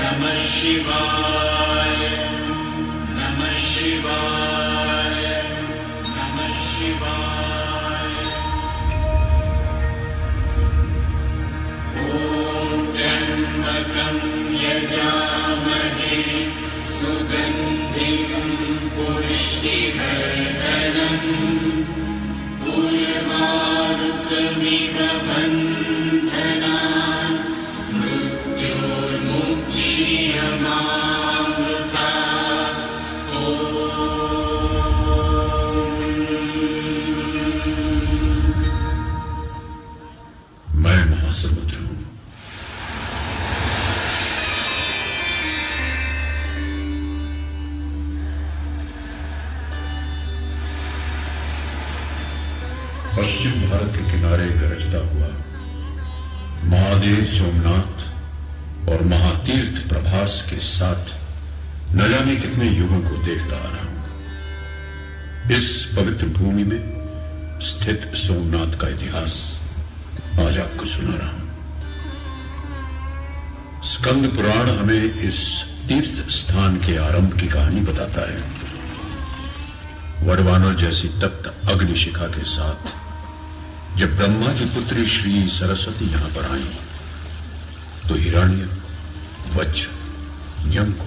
नमः शिवाय नमः शिवाय नमः शिवाय। ॐ त्र्यम्बकं यजामहे सुगन्धिं पुष्टिवर्धनम् उर्वारुकमिव बन्धनान् मृत्योर्मुक्षीयमामृतात्। मैं महासमुद्र हूं। पश्चिम भारत के किनारे गरजता हुआ महादेव सोमनाथ और महातीर्थ प्रभास के साथ न जाने कितने युगों को देखता आ रहा हूं। इस पवित्र भूमि में स्थित सोमनाथ का इतिहास आज आपको सुना रहा हूं। स्कंद पुराण हमें इस तीर्थ स्थान के आरंभ की कहानी बताता है। वडवानर जैसी तप्त अग्निशिखा के साथ जब ब्रह्मा की पुत्री श्री सरस्वती यहां पर आई तो हिरण्य, वज्र, यमक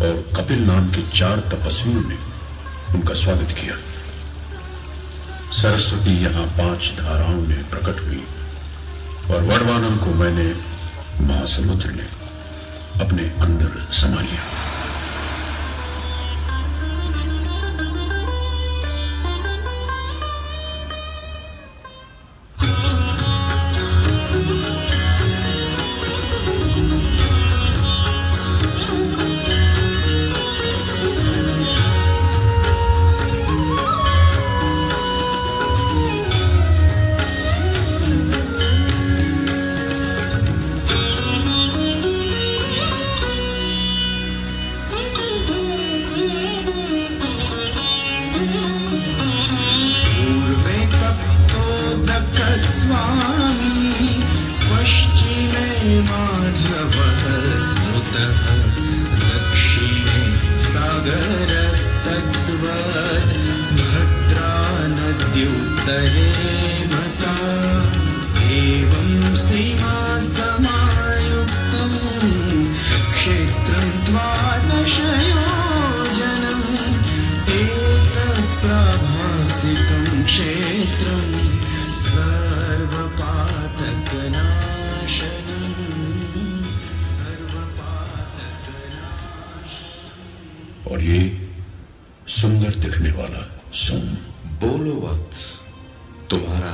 और कपिल नाम के 4 तपस्वियों ने उनका स्वागत किया। सरस्वती यहां 5 धाराओं में प्रकट हुई और वडवानर को मैंने महासमुद्र ने अपने अंदर समा लिया। और ये सुंदर दिखने वाला सोम। बोलो वत्स, तुम्हारा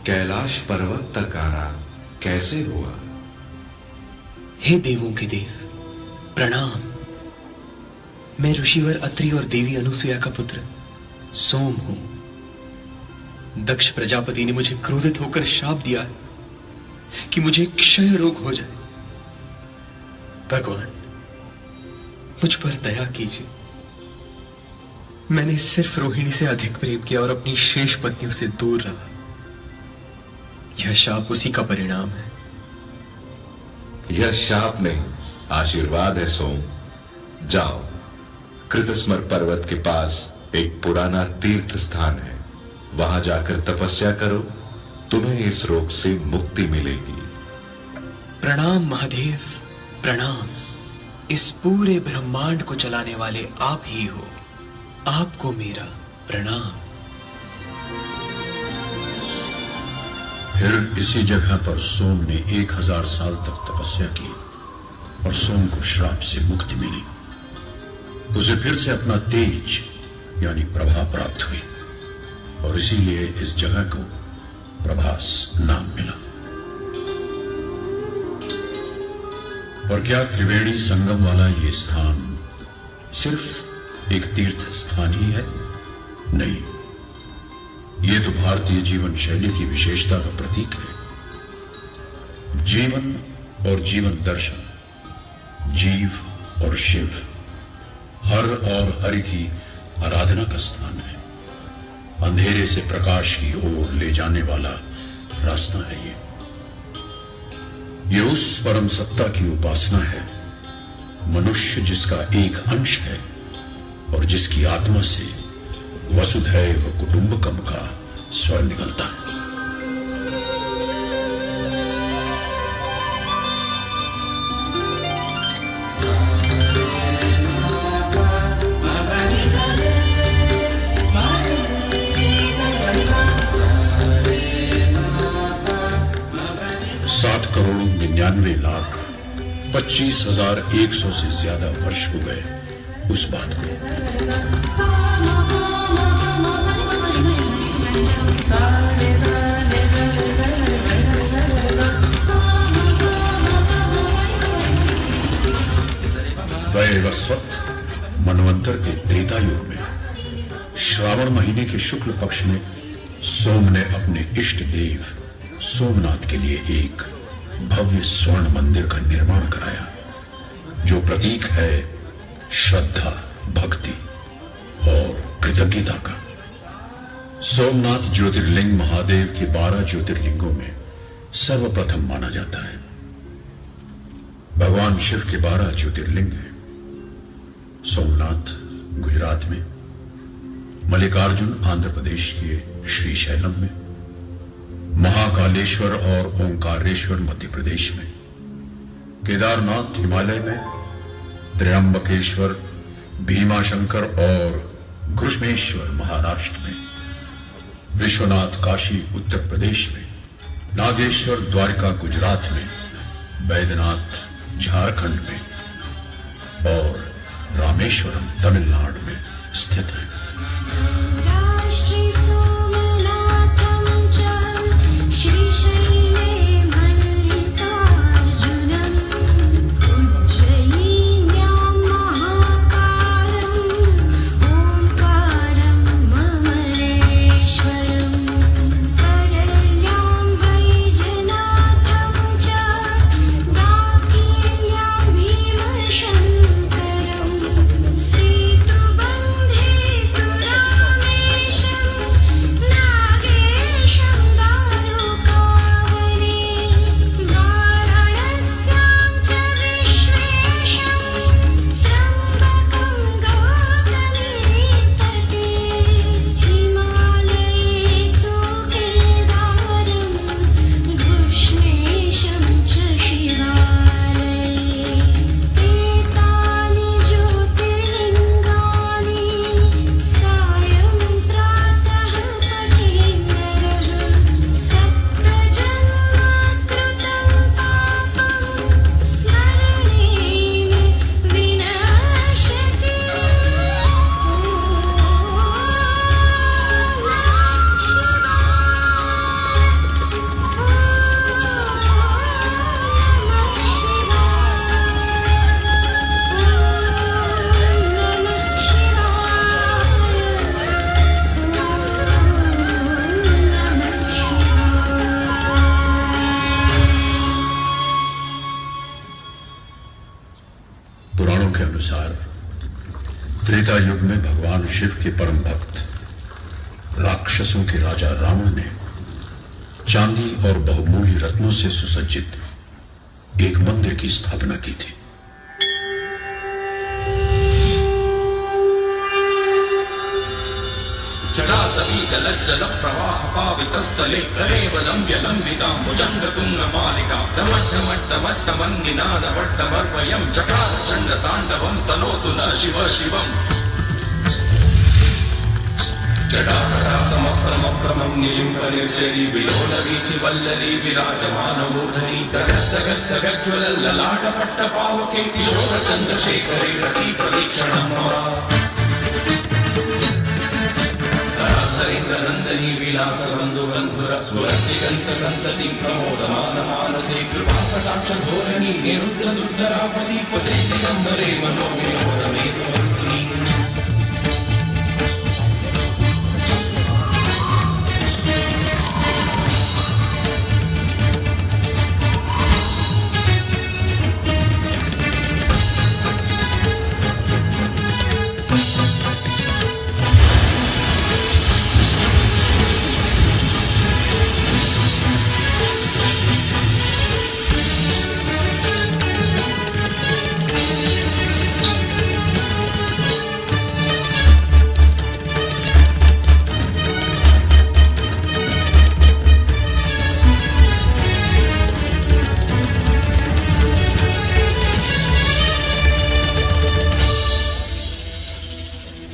कैलाश पर्वत तक आना कैसे हुआ? हे देवों के देव, प्रणाम। मैं ऋषिवर अत्रि और देवी अनुसुया का पुत्र सोम हूं। दक्ष प्रजापति ने मुझे क्रोधित होकर श्राप दिया है कि मुझे क्षय रोग हो जाए। भगवान, मुझ पर दया कीजिए। मैंने सिर्फ रोहिणी से अधिक प्रेम किया और अपनी शेष पत्नियों से दूर रहा। यह शाप उसी का परिणाम है। यह शाप नहीं, आशीर्वाद है सोम। जाओ, कृतस्मर पर्वत के पास एक पुराना तीर्थ स्थान है, वहां जाकर तपस्या करो, तुम्हें इस रोग से मुक्ति मिलेगी। प्रणाम महादेव, प्रणाम। इस पूरे ब्रह्मांड को चलाने वाले आप ही हो, आपको मेरा प्रणाम। फिर इसी जगह पर सोम ने 1000 साल तक तपस्या की और सोम को श्राप से मुक्ति मिली। उसे फिर से अपना तेज यानी प्रभा प्राप्त हुई और इसीलिए इस जगह को प्रभास नाम मिला। और क्या त्रिवेणी संगम वाला ये स्थान सिर्फ एक तीर्थ स्थान ही है? नहीं, ये तो भारतीय जीवन शैली की विशेषता का प्रतीक है। जीवन और जीवन दर्शन, जीव और शिव, हर और हरि की आराधना का स्थान है। अंधेरे से प्रकाश की ओर ले जाने वाला रास्ता है ये उस परम सत्ता की उपासना है मनुष्य जिसका एक अंश है और जिसकी आत्मा से वसुधैव कुटुंबकम का स्वर निकलता है। सात करोड़ 99,25,100 से ज्यादा वर्ष हो गए उस बात को। वैवस्वत मनवंतर के त्रेता युग में श्रावण महीने के शुक्ल पक्ष में सोम ने अपने इष्ट देव सोमनाथ के लिए एक भव्य स्वर्ण मंदिर का निर्माण कराया, जो प्रतीक है श्रद्धा, भक्ति और कृतज्ञता का। सोमनाथ ज्योतिर्लिंग महादेव के 12 ज्योतिर्लिंगों में सर्वप्रथम माना जाता है। भगवान शिव के 12 ज्योतिर्लिंग हैं। सोमनाथ गुजरात में, मल्लिकार्जुन आंध्र प्रदेश के श्रीशैलम में, महाकालेश्वर और ओंकारेश्वर मध्य प्रदेश में, केदारनाथ हिमालय में, त्र्यंबकेश्वर, भीमाशंकर और घृष्णेश्वर महाराष्ट्र में, विश्वनाथ काशी उत्तर प्रदेश में, नागेश्वर द्वारका गुजरात में, बैद्यनाथ झारखंड में और रामेश्वरम तमिलनाडु में स्थित है। पुराणों के अनुसार त्रेता युग में भगवान शिव के परम भक्त राक्षसों के राजा रावण ने चांदी और बहुमूल्य रत्नों से सुसज्जित एक मंदिर की स्थापना की थी। जल प्रवाह पावितस्थले करेवलंब्य लंबिता भुजंगतुंग मालिका दमट्टमट्टमट्टमन्निनादवट्टमर्वयं चकार चंड तांडवं तनोतु न शिव शिवम् जटाकटा समप्रमप्रमं निलिम्बनिर्जरी विलोलवीचि वल्लरी विराजमानमूर्धनि तगस्तगस्तगज्ज्वलल्ललाटपट्टपावके किशोरचन्द्रशेखरे रति प्रदीक्षणम् नंदनी विलास बंधु बंधुर सुरतिगंत संतति प्रमोदमान मानसे कृपा कटाक्ष धोरणी निरुद्ध दुर्धरापति पचे दिगंबरे मनो विनोद में तमस्तुनि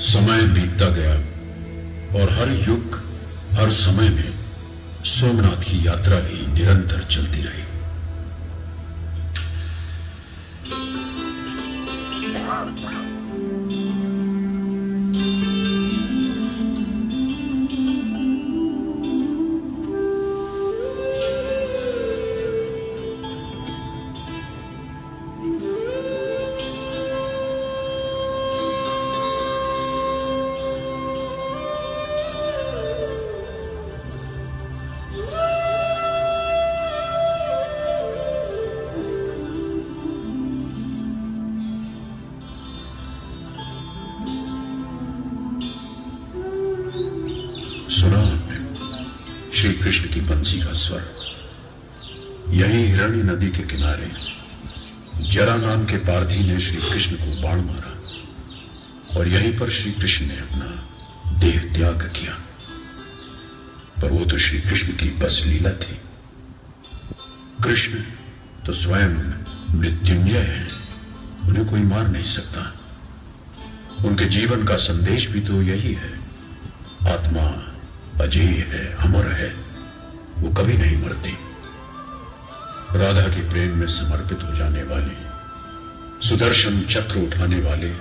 समय बीतता गया और हर युग, हर समय में सोमनाथ की यात्रा भी निरंतर चलती रही। सुना आपने श्री कृष्ण की बंसी का स्वर। यही हिरण्य नदी के किनारे जरा नाम के पारधी ने श्री कृष्ण को बाण मारा और यहीं पर श्री कृष्ण ने अपना देह त्याग किया। पर वो तो श्री कृष्ण की बस लीला थी। कृष्ण तो स्वयं मृत्युंजय है, उन्हें कोई मार नहीं सकता। उनके जीवन का संदेश भी तो यही है, आत्मा अजेय है, अमर है, वो कभी नहीं मरती। राधा के प्रेम में समर्पित हो जाने वाले, सुदर्शन चक्र उठाने वाले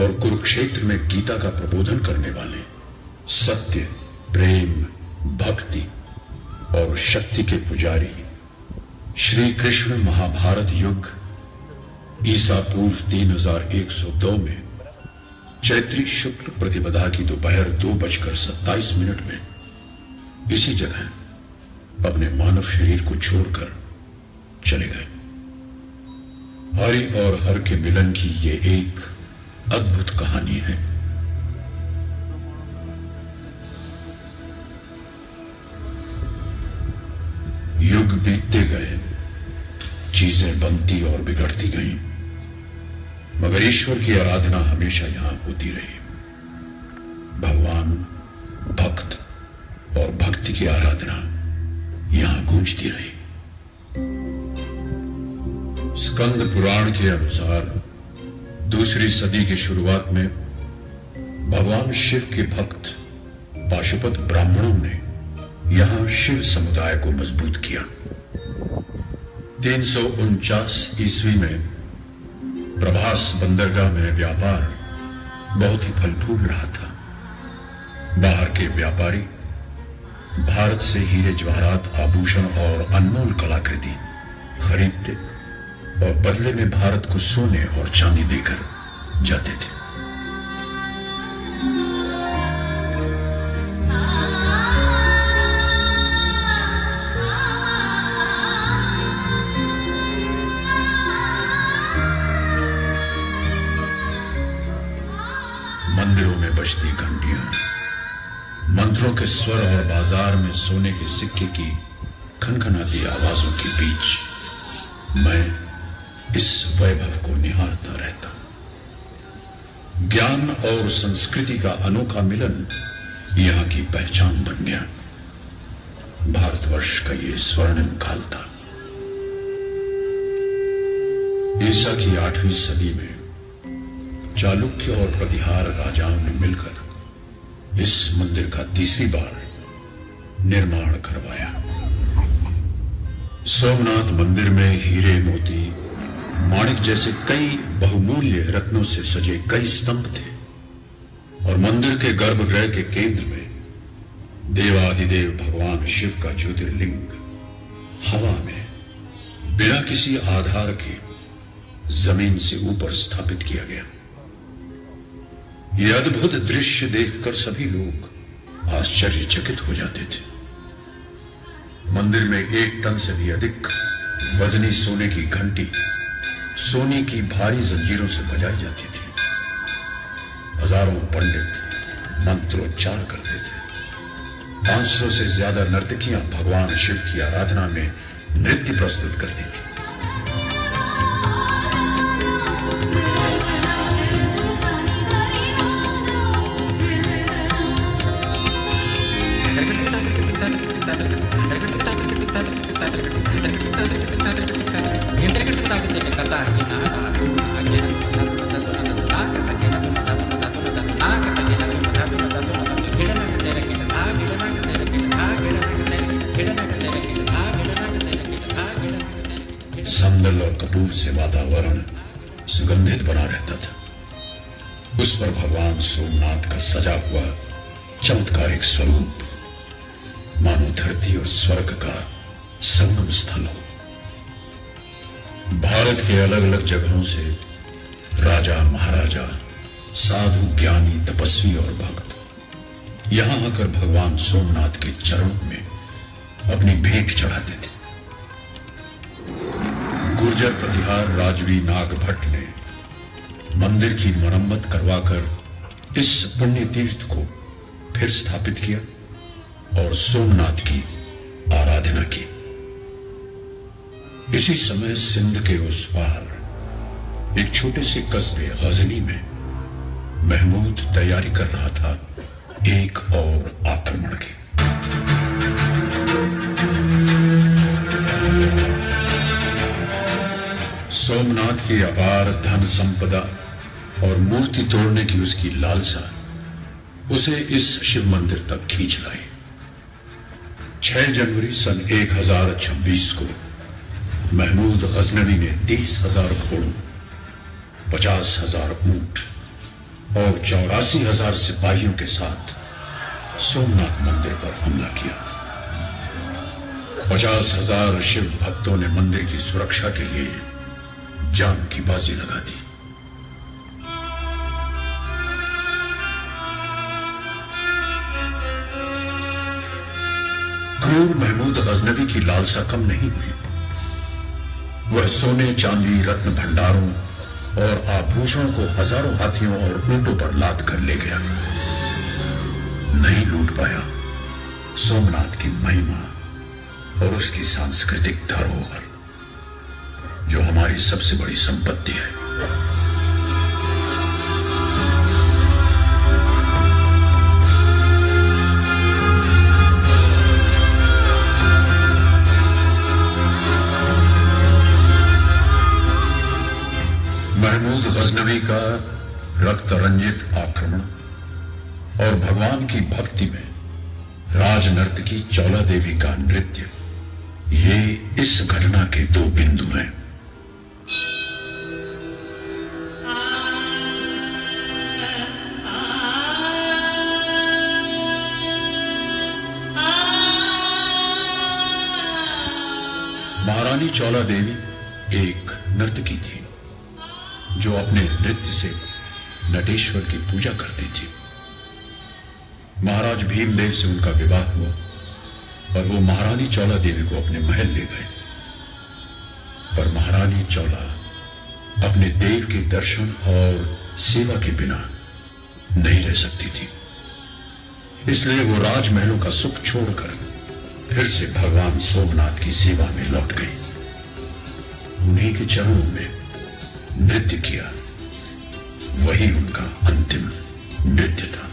और कुरुक्षेत्र में गीता का प्रबोधन करने वाले, सत्य, प्रेम, भक्ति और शक्ति के पुजारी श्री कृष्ण महाभारत युग ईसा पूर्व 3102 में चैत्री शुक्ल प्रतिपदा की दोपहर 2:27 में इसी जगह अपने मानव शरीर को छोड़कर चले गए। हरि और हर के मिलन की ये एक अद्भुत कहानी है। युग बीतते गए, चीजें बनती और बिगड़ती गईं, मगर ईश्वर की आराधना हमेशा यहां होती रही। भगवान, भक्त और भक्ति की आराधना यहां गूंजती रही। स्कंद पुराण के अनुसार दूसरी सदी की शुरुआत में भगवान शिव के भक्त पाशुपत ब्राह्मणों ने यहां शिव समुदाय को मजबूत किया। 349 ईस्वी में प्रभास बंदरगाह में व्यापार बहुत ही फल फूल रहा था। बाहर के व्यापारी भारत से हीरे जवाहरात, आभूषण और अनमोल कलाकृति खरीदते और बदले में भारत को सोने और चांदी देकर जाते थे। मंदिरों में बजती घंटियां, मंत्रों के स्वर और बाजार में सोने के सिक्के की खनखनाती आवाजों के बीच मैं इस वैभव को निहारता रहता। ज्ञान और संस्कृति का अनोखा मिलन यहां की पहचान बन गया। भारतवर्ष का ये स्वर्णिम काल था। ईसा की 8वीं सदी में चालुक्य और प्रतिहार राजाओं ने मिलकर इस मंदिर का तीसरी बार निर्माण करवाया। सोमनाथ मंदिर में हीरे, मोती, माणिक जैसे कई बहुमूल्य रत्नों से सजे कई स्तंभ थे और मंदिर के गर्भगृह के केंद्र में देवाधिदेव भगवान शिव का ज्योतिर्लिंग हवा में बिना किसी आधार के जमीन से ऊपर स्थापित किया गया। यह अद्भुत दृश्य देखकर सभी लोग आश्चर्यचकित हो जाते थे। मंदिर में 1 टन से भी अधिक वजनी सोने की घंटी सोने की भारी जंजीरों से बजाई जाती थी। हजारों पंडित मंत्रोच्चार करते थे। 500 से ज्यादा नर्तकियां भगवान शिव की आराधना में नृत्य प्रस्तुत करती थी। प्रज्वलित बना रहता था। उस पर भगवान सोमनाथ का सजा हुआ चमत्कारिक स्वरूप मानो धरती और स्वर्ग का संगम स्थल हो। भारत के अलग अलग जगहों से राजा महाराजा, साधु, ज्ञानी, तपस्वी और भक्त यहां आकर भगवान सोमनाथ के चरणों में अपनी भेंट चढ़ाते थे। गुर्जर प्रतिहार राजवी नागभट्ट ने मंदिर की मरम्मत करवाकर इस पुण्य तीर्थ को फिर स्थापित किया और सोमनाथ की आराधना की। इसी समय सिंध के उस पार एक छोटे से कस्बे गजनी में महमूद तैयारी कर रहा था एक और आक्रमण की। सोमनाथ की अपार धन संपदा और मूर्ति तोड़ने की उसकी लालसा उसे इस शिव मंदिर तक खींच लाई। 6 जनवरी सन 1026 को महमूद गजनवी ने 30,000 घोड़ों, 50,000 ऊंट और 84,000 सिपाहियों के साथ सोमनाथ मंदिर पर हमला किया। 50,000 शिव भक्तों ने मंदिर की सुरक्षा के लिए जान की बाजी लगा दी। क्रूर महमूद गजनवी की लालसा कम नहीं हुई। वह सोने, चांदी, रत्न भंडारों और आभूषणों को हजारों हाथियों और ऊंटों पर लाद कर ले गया। नहीं लूट पाया सोमनाथ की महिमा और उसकी सांस्कृतिक धरोहर, जो हमारी सबसे बड़ी संपत्ति है। महमूद गजनवी का रक्त रंजित आक्रमण और भगवान की भक्ति में राजनर्तकी चौला देवी का नृत्य, ये इस घटना के 2 बिंदु हैं। महारानी चौला देवी एक नर्तकी थी जो अपने नृत्य से नटेश्वर की पूजा करती थी। महाराज भीमदेव से उनका विवाह हुआ और वो महारानी चौला देवी को अपने महल ले गए। पर महारानी चौला अपने देव के दर्शन और सेवा के बिना नहीं रह सकती थी। इसलिए वो राजमहलों का सुख छोड़कर फिर से भगवान सोमनाथ की सेवा में लौट गई। उन्हीं के चरणों में नृत्य किया, वही उनका अंतिम नृत्य था।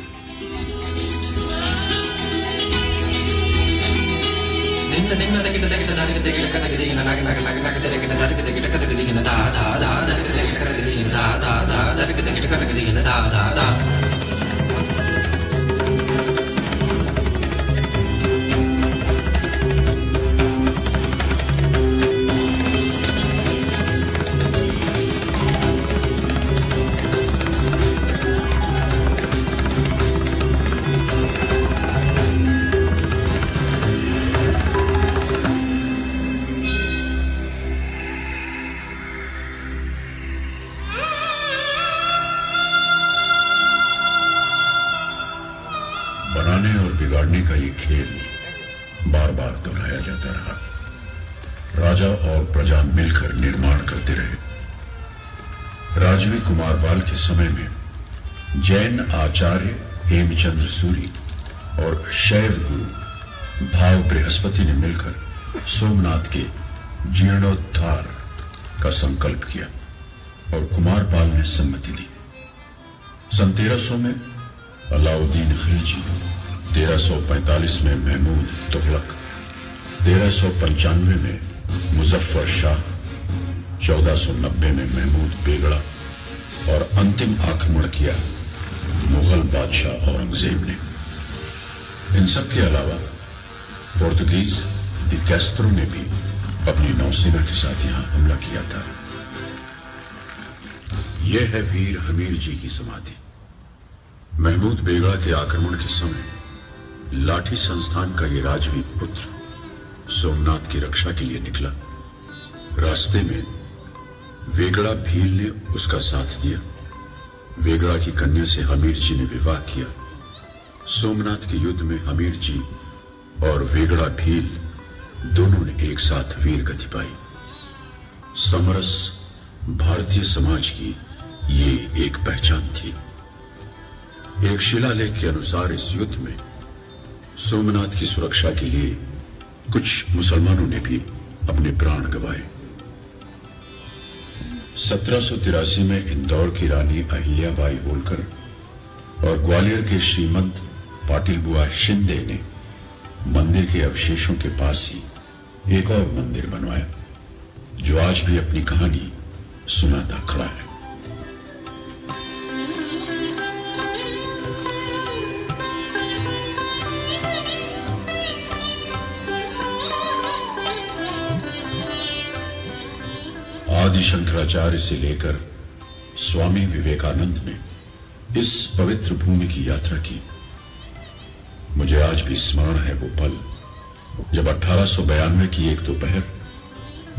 बनाने और बिगाड़ने का ये खेल बार बार दोहराया जाता रहा। राजा और प्रजा मिलकर निर्माण करते रहे। राजवी कुमारपाल के समय में जैन आचार्य हेमचंद्र सूरी और शैव गुरु भाव बृहस्पति ने मिलकर सोमनाथ के जीर्णोद्धार का संकल्प किया और कुमारपाल ने सम्मति दी। सन 1300 में अलाउद्दीन खिलजी, 1345 में महमूद तुगलक, 1395 में मुजफ्फर शाह, 1490 में महमूद बेगड़ा और अंतिम आक्रमण किया मुगल बादशाह औरंगजेब ने। इन सब के अलावा पोर्तुगीज दी कैस्ट्रो ने भी अपनी नौसेना के साथ यहां हमला किया था। यह है वीर हमीर जी की समाधि। महमूद बेगड़ा के आक्रमण के समय लाठी संस्थान का ये राजवी पुत्र सोमनाथ की रक्षा के लिए निकला। रास्ते में वेगड़ा भील ने उसका साथ दिया। वेगड़ा की कन्या से हमीर जी ने विवाह किया। सोमनाथ के युद्ध में हमीर जी और वेगड़ा भील दोनों ने एक साथ वीर गति पाई। समरस भारतीय समाज की ये एक पहचान थी। एक शिलालेख के अनुसार इस युद्ध में सोमनाथ की सुरक्षा के लिए कुछ मुसलमानों ने भी अपने प्राण गंवाए। 1783 में इंदौर की रानी अहिल्याबाई होलकर और ग्वालियर के श्रीमंत पाटिल बुआ शिंदे ने मंदिर के अवशेषों के पास ही एक और मंदिर बनवाया, जो आज भी अपनी कहानी सुनाता खड़ा है। आदि शंकराचार्य से लेकर स्वामी विवेकानंद ने इस पवित्र भूमि की यात्रा की। मुझे आज भी स्मरण है वो पल जब 1892 की एक दोपहर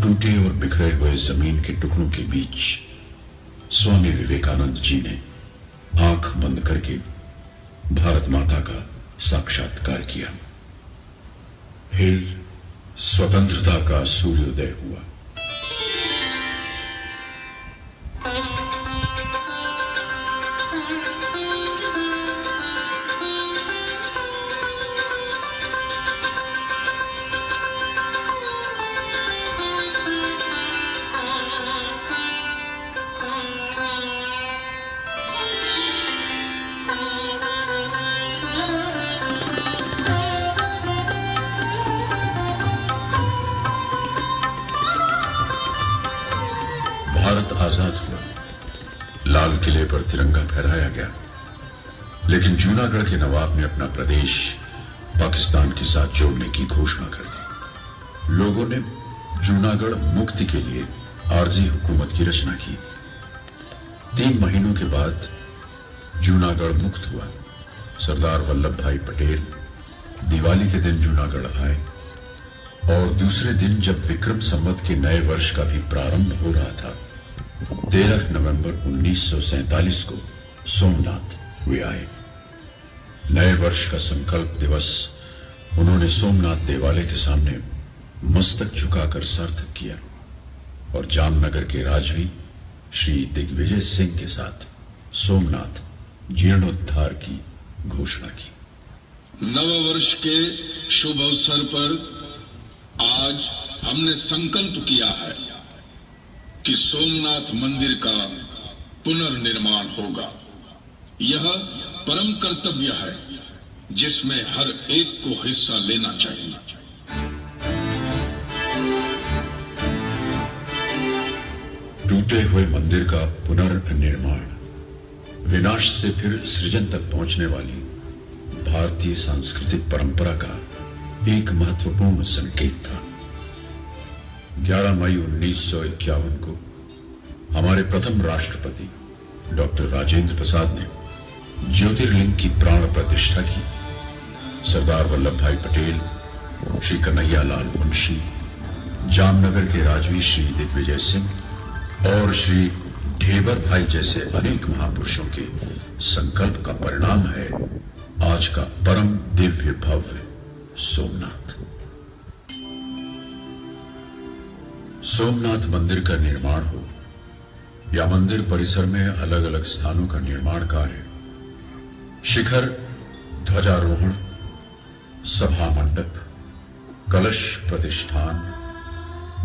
टूटे और बिखरे हुए जमीन के टुकड़ों के बीच स्वामी विवेकानंद जी ने आंख बंद करके भारत माता का साक्षात्कार किया। फिर स्वतंत्रता का सूर्योदय हुआ। भारत आजाद हुआ। लाल किले पर तिरंगा फहराया गया, लेकिन जूनागढ़ के नवाब ने अपना प्रदेश पाकिस्तान के साथ जोड़ने की घोषणा कर दी। लोगों ने जूनागढ़ मुक्ति के लिए आरजी हुकूमत की रचना की। 3 महीनों के बाद जूनागढ़ मुक्त हुआ। सरदार वल्लभ भाई पटेल दिवाली के दिन जूनागढ़ आए और दूसरे दिन जब विक्रम संवत के नए वर्ष का भी प्रारंभ हो रहा था, 13 नवंबर 1947 को सोमनाथ वे आए। नए वर्ष का संकल्प दिवस उन्होंने सोमनाथ देवालय के सामने मस्तक झुकाकर सार्थक किया और जामनगर के राजवी श्री दिग्विजय सिंह के साथ सोमनाथ जीर्णोद्धार की घोषणा की। नववर्ष के शुभ अवसर पर आज हमने संकल्प किया है कि सोमनाथ मंदिर का पुनर्निर्माण होगा। यह परम कर्तव्य है जिसमें हर एक को हिस्सा लेना चाहिए। टूटे हुए मंदिर का पुनर्निर्माण विनाश से फिर सृजन तक पहुंचने वाली भारतीय सांस्कृतिक परंपरा का एक महत्वपूर्ण संकेत था। 11 मई 1951 को हमारे प्रथम राष्ट्रपति डॉक्टर राजेंद्र प्रसाद ने ज्योतिर्लिंग की प्राण प्रतिष्ठा की। सरदार वल्लभ भाई पटेल, श्री कन्हैया लाल मुंशी, जामनगर के राजवी श्री दिग्विजय सिंह और श्री ढेबर भाई जैसे अनेक महापुरुषों के संकल्प का परिणाम है आज का परम दिव्य भव्य सोमनाथ। सोमनाथ मंदिर का निर्माण हो या मंदिर परिसर में अलग अलग स्थानों का निर्माण कार्य, शिखर ध्वजारोहण, सभा मंडप, कलश प्रतिष्ठान,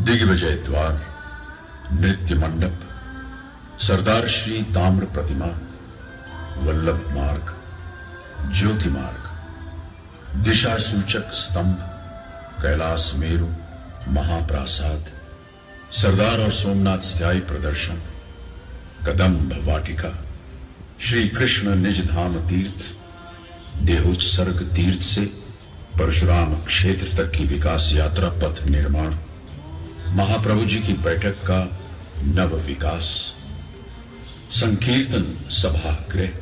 दिग्विजय द्वार, नृत्य मंडप, सरदार श्री ताम्र प्रतिमा, वल्लभ मार्ग, ज्योति मार्ग, दिशा सूचक स्तंभ, कैलाश मेरु, महाप्रासाद, सरदार और सोमनाथ स्थायी प्रदर्शन, कदम्ब वाटिका, श्री कृष्ण निज धाम तीर्थ, देहोत्सर्ग तीर्थ से परशुराम क्षेत्र तक की विकास यात्रा पथ निर्माण, महाप्रभु जी की बैठक का नव विकास, संकीर्तन सभागृह,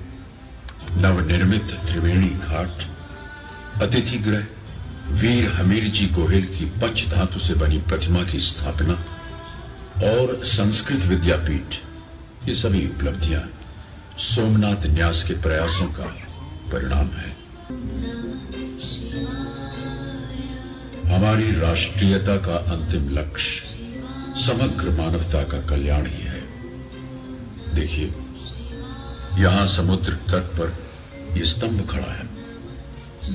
नवनिर्मित त्रिवेणी घाट, अतिथि गृह, वीर हमीर जी गोहिल की पंचधातु से बनी प्रतिमा की स्थापना और संस्कृत विद्यापीठ, ये सभी उपलब्धियां सोमनाथ न्यास के प्रयासों का परिणाम है। हमारी राष्ट्रीयता का अंतिम लक्ष्य समग्र मानवता का कल्याण ही है। देखिए, यहां समुद्र तट पर यह स्तंभ खड़ा है,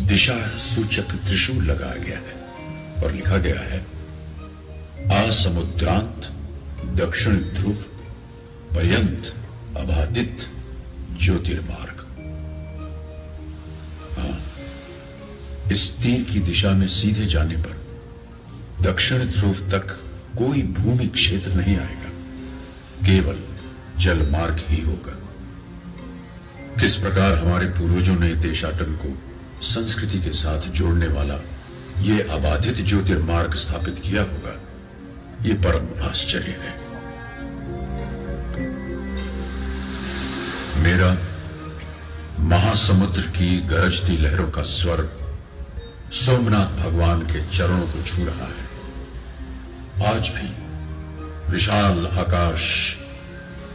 दिशा सूचक त्रिशूल लगाया गया है और लिखा गया है, आसमुद्रांत दक्षिण ध्रुव पर्यंत अबाधित ज्योतिर्मार्ग। हाँ, इस तीर की दिशा में सीधे जाने पर दक्षिण ध्रुव तक कोई भूमि क्षेत्र नहीं आएगा, केवल जल मार्ग ही होगा। किस प्रकार हमारे पूर्वजों ने देशाटन को संस्कृति के साथ जोड़ने वाला यह अबाधित ज्योतिर्मार्ग स्थापित किया होगा, यह परम आश्चर्य है। मेरा महासमुद्र की गरजती लहरों का स्वर सोमनाथ भगवान के चरणों को छू रहा है। आज भी विशाल आकाश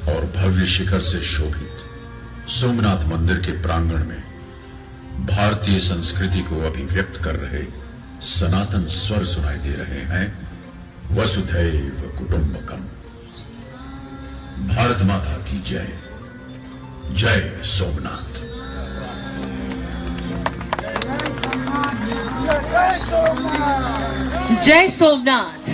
और भव्य शिखर से शोभित सोमनाथ मंदिर के प्रांगण में भारतीय संस्कृति को अभिव्यक्त कर रहे सनातन स्वर सुनाई दे रहे हैं। वसुधैव कुटुंबकम। भारत माता की जय। जय सोमनाथ। जय सोमनाथ।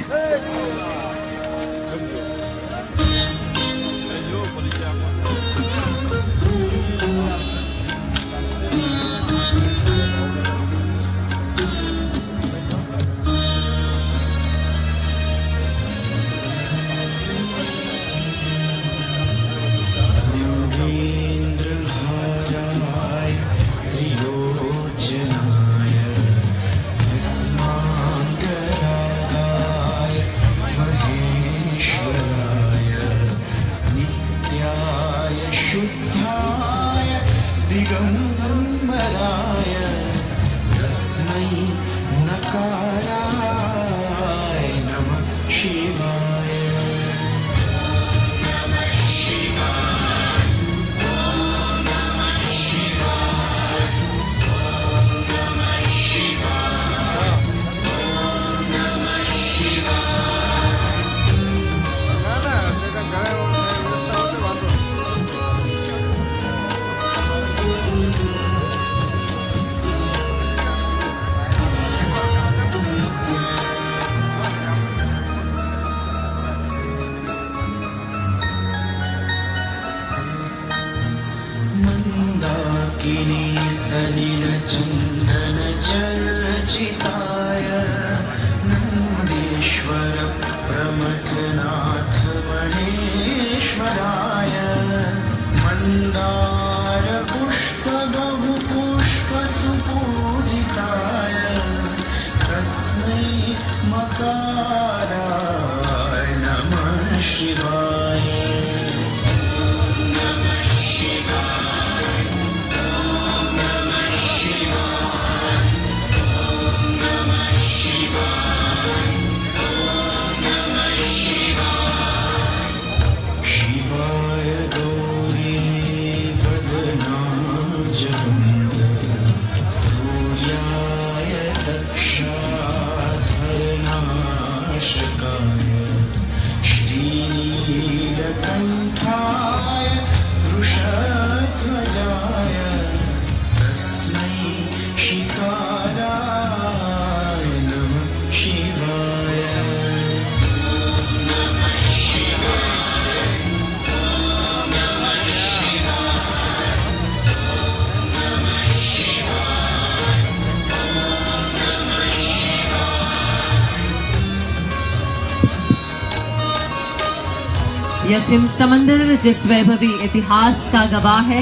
यह सिंध समंदर जिस वैभवी इतिहास का गवाह है,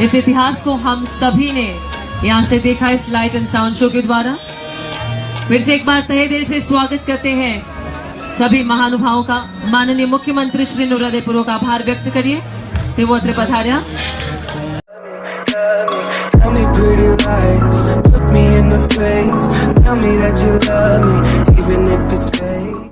इस इतिहास को हम सभी ने यहाँ से देखा इस लाइट एंड साउंड शो के द्वारा। फिर से एक बार तहे दिल से स्वागत करते हैं सभी महानुभावों का। माननीय मुख्यमंत्री श्री ने हृदयपूर्वक आभार व्यक्त करिए। તેઓ અત્રે પધાર્યા. Tell me pretty lies, look me in the face, tell me that you love me, even if it's fake.